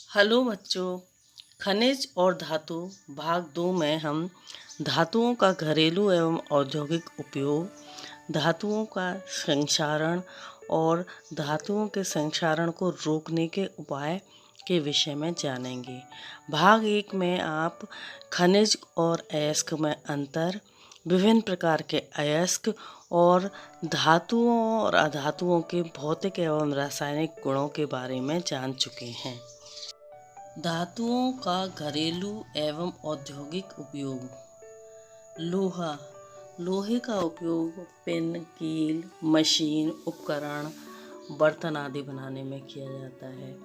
Hello बच्चों। खनिज और धातु भाग 2 में हम धातुओं का घरेलू एवं औद्योगिक उपयोग, धातुओं का संक्षारण और धातुओं के संक्षारण को रोकने के उपाय के विषय में जानेंगे। भाग 1 में आप खनिज और अयस्क में अंतर, विभिन्न प्रकार के अयस्क और धातुओं और अधातुओं के भौतिक एवं रासायनिक गुणों के बारे में जान चुके हैं। धातुओं का घरेलू एवं औद्योगिक उपयोग। लोहा। लोहे का उपयोग पेन, कील, मशीन, उपकरण, बर्तन आदि बनाने में किया जाता है।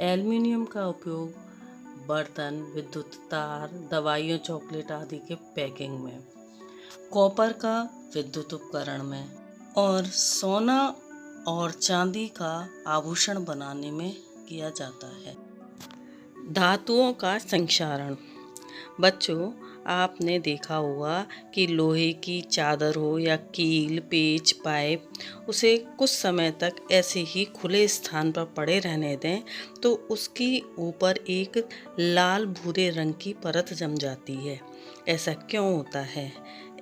एल्युमिनियम का उपयोग बर्तन, विद्युत तार, दवाइयों, चॉकलेट आदि के पैकिंग में। कॉपर का विद्युत उपकरण में। और सोना और चांदी का आभूषण बनाने में किया जाता है। धातुओं का संक्षारण। बच्चों, आपने देखा होगा कि लोहे की चादर हो या कील, पेच, पाइप, उसे कुछ समय तक ऐसे ही खुले स्थान पर पड़े रहने दें तो उसकी ऊपर एक लाल भूरे रंग की परत जम जाती है। ऐसा क्यों होता है?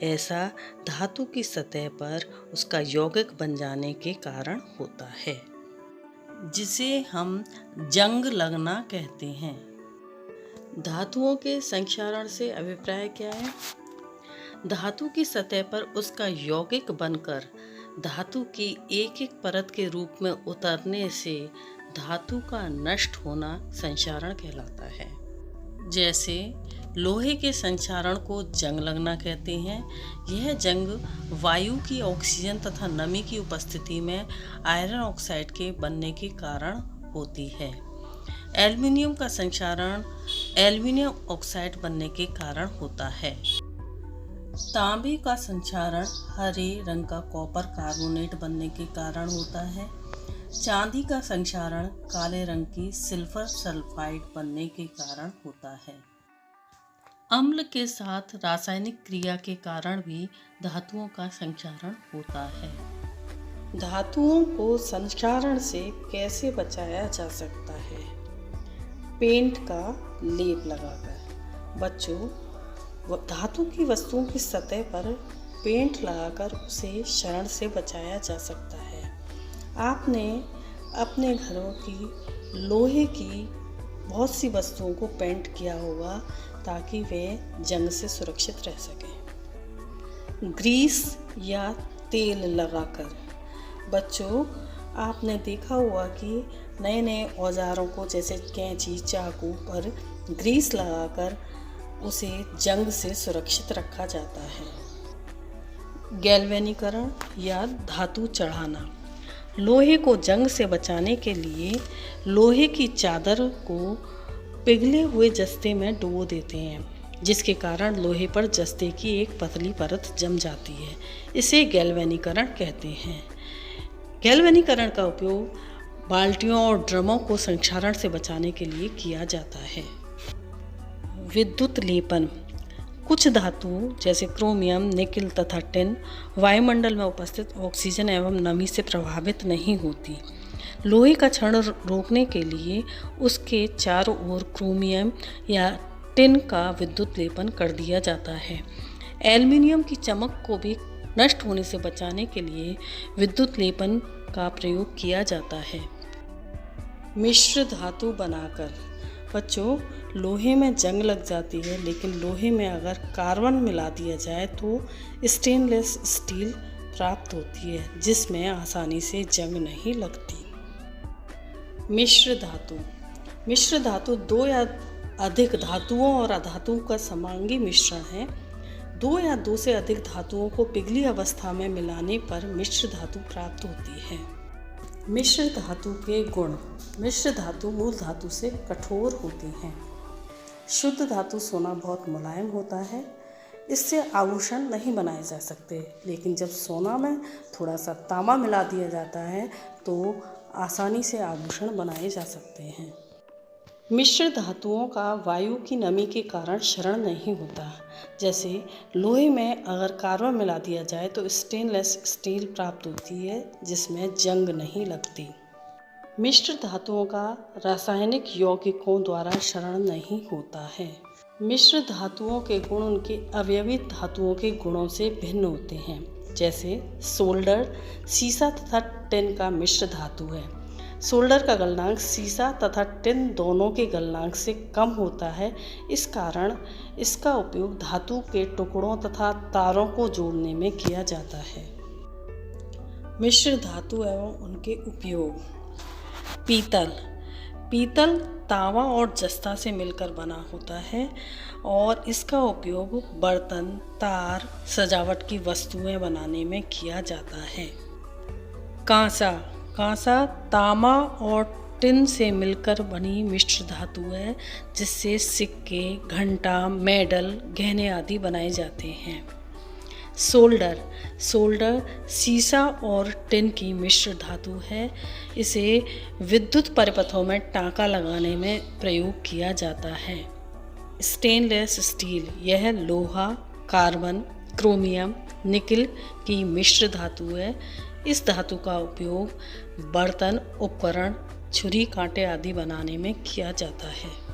ऐसा धातु की सतह पर उसका यौगिक बन जाने के कारण होता है, जिसे हम जंग लगना कहते हैं। धातुओं के संक्षारण से अभिप्राय क्या है? धातु की सतह पर उसका यौगिक बनकर धातु की एक एक परत के रूप में उतरने से धातु का नष्ट होना संक्षारण कहलाता है। जैसे लोहे के संक्षारण को जंग लगना कहते हैं। यह जंग वायु की ऑक्सीजन तथा नमी की उपस्थिति में आयरन ऑक्साइड के बनने के कारण होती है। एल्युमिनियम का संक्षारण एल्युमिनियम ऑक्साइड बनने के कारण होता है। तांबे का संक्षारण हरे रंग का कॉपर कार्बोनेट बनने के कारण होता है। चांदी का संक्षारण काले रंग की सिल्वर सल्फाइड बनने के कारण होता है। अम्ल के साथ रासायनिक क्रिया के कारण भी धातुओं का संक्षारण होता है। धातुओं को संक्षारण से कैसे बचाया जा सकता है? पेंट का लेप लगाकर। बच्चों, धातु की वस्तुओं की सतह पर पेंट लगाकर उसे क्षरण से बचाया जा सकता है। आपने अपने घरों की लोहे की बहुत सी वस्तुओं को पेंट किया होगा ताकि वे जंग से सुरक्षित रह सकें। ग्रीस या तेल लगाकर। बच्चों, आपने देखा होगा कि नए नए औजारों को जैसे कैंची, चाकू पर ग्रीस लगाकर उसे जंग से सुरक्षित रखा जाता है। गैल्वेनीकरण या धातु चढ़ाना। लोहे को जंग से बचाने के लिए लोहे की चादर को पिघले हुए जस्ते में डुबो देते हैं, जिसके कारण लोहे पर जस्ते की एक पतली परत जम जाती है। इसे गैल्वेनीकरण कहते हैं। गैल्वेनीकरण का उपयोग बाल्टियों और ड्रमों को संक्षारण से बचाने के लिए किया जाता है। विद्युत लेपन। कुछ धातु जैसे क्रोमियम, निकेल तथा टिन वायुमंडल में उपस्थित ऑक्सीजन एवं नमी से प्रभावित नहीं होती। लोहे का क्षरण रोकने के लिए उसके चारों ओर क्रोमियम या टिन का विद्युत लेपन कर दिया जाता है। एल्युमिनियम की चमक को भी नष्ट होने से बचाने के लिए विद्युत लेपन का प्रयोग किया जाता है। मिश्र धातु बनाकर। बच्चों, लोहे में जंग लग जाती है, लेकिन लोहे में अगर कार्बन मिला दिया जाए तो स्टेनलेस स्टील प्राप्त होती है, जिसमें आसानी से जंग नहीं लगती। मिश्र धातु। मिश्र धातु दो या अधिक धातुओं और अधातुओं का समांगी मिश्रण है। दो या दो से अधिक धातुओं को पिघली अवस्था में मिलाने पर मिश्र धातु प्राप्त होती है। मिश्र धातु के गुण। मिश्र धातु मूल धातु से कठोर होती हैं। शुद्ध धातु सोना बहुत मुलायम होता है, इससे आभूषण नहीं बनाए जा सकते, लेकिन जब सोना में थोड़ा सा तांबा मिला दिया जाता है तो आसानी से आभूषण बनाए जा सकते हैं। मिश्र धातुओं का वायु की नमी के कारण क्षरण नहीं होता। जैसे लोहे में अगर कार्बन मिला दिया जाए तो स्टेनलेस स्टील प्राप्त होती है, जिसमें जंग नहीं लगती। मिश्र धातुओं का रासायनिक यौगिकों द्वारा क्षरण नहीं होता है। मिश्र धातुओं के गुण उनके अवयवी धातुओं के गुणों से भिन्न होते हैं। जैसे सोल्डर सीसा तथा टिन का मिश्र धातु है। सोल्डर का गलनांक सीसा तथा टिन दोनों के गलनांक से कम होता है। इस कारण इसका उपयोग धातु के टुकड़ों तथा तारों को जोड़ने में किया जाता है। मिश्र धातु एवं उनके उपयोग। पीतल तांबा और जस्ता से मिलकर बना होता है और इसका उपयोग बर्तन, तार, सजावट की वस्तुएं बनाने में किया जाता है। कांसा तांबा और टिन से मिलकर बनी मिश्र धातु है, जिससे सिक्के, घंटा, मेडल, गहने आदि बनाए जाते हैं। सोल्डर सीसा और टिन की मिश्र धातु है। इसे विद्युत परिपथों में टांका लगाने में प्रयोग किया जाता है। स्टेनलेस स्टील यह लोहा, कार्बन, क्रोमियम, निकल की मिश्र धातु है। इस धातु का उपयोग बर्तन, उपकरण, छुरी, कांटे आदि बनाने में किया जाता है।